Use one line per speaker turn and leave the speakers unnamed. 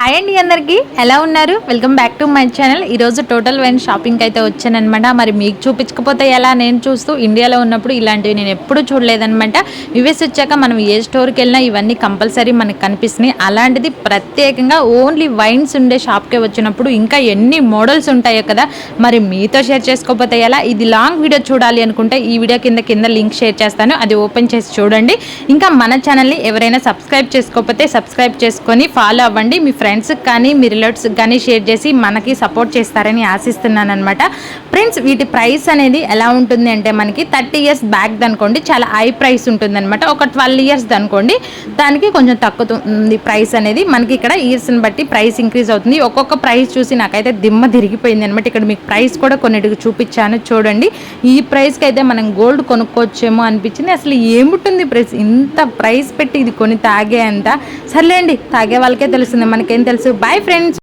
Hi అండి, అందరికీ ఎలా ఉన్నారు? Welcome back to my channel. ఈరోజు టోటల్ వైన్ షాపింగ్కి అయితే వచ్చానమాట. మరి మీకు చూపించకపోతే ఎలా? నేను చూస్తూ ఇండియాలో ఉన్నప్పుడు ఇలాంటివి నేను ఎప్పుడూ చూడలేదనమాట. యూఎస్ వచ్చాక మనం ఏ స్టోర్కి వెళ్ళినా ఇవన్నీ కంపల్సరీ మనకు కనిపిస్తున్నాయి. అలాంటిది ప్రత్యేకంగా ఓన్లీ వైన్స్ ఉండే షాప్కే వచ్చినప్పుడు ఇంకా ఎన్ని మోడల్స్ ఉంటాయో కదా. మరి మీతో షేర్ చేసుకోకపోతే ఎలా? ఇది లాంగ్ వీడియో చూడాలి అనుకుంటే ఈ వీడియో కింద లింక్ షేర్ చేస్తాను, అది ఓపెన్ చేసి చూడండి. ఇంకా మన ఛానల్ని ఎవరైనా సబ్స్క్రైబ్ చేసుకోకపోతే సబ్స్క్రైబ్ చేసుకొని ఫాలో అవ్వండి. మీ ఫ్రెండ్స్కి కానీ మీ రిలేటివ్స్కి కానీ షేర్ చేసి మనకి సపోర్ట్ చేస్తారని ఆశిస్తున్నాను అనమాట. ఫ్రెండ్స్, వీటి ప్రైస్ అనేది ఎలా ఉంటుంది అంటే మనకి 30 years బ్యాక్ అనుకోండి చాలా హై ప్రైస్ ఉంటుంది అనమాట. ఒక 12 years అనుకోండి దానికి కొంచెం తగ్గుతుంది ప్రైస్ అనేది. మనకి ఇక్కడ ఇయర్స్ని బట్టి ప్రైస్ ఇంక్రీజ్ అవుతుంది. ఒక్కొక్క ప్రైస్ చూసి నాకైతే దిమ్మ తిరిగిపోయింది అనమాట. ఇక్కడ మీకు ప్రైస్ కూడా కొన్నిటికి చూపించాను చూడండి. ఈ ప్రైస్కి అయితే మనం గోల్డ్ కొనుక్కోవచ్చేమో అనిపించింది. అసలు ఏముంటుంది ప్రైస్, ఇంత ప్రైస్ పెట్టి ఇది కొని తాగే అంత. సర్లేండి, తాగే వాళ్ళకే తెలుస్తుంది, మనకేం తెలుసు. Boy friends.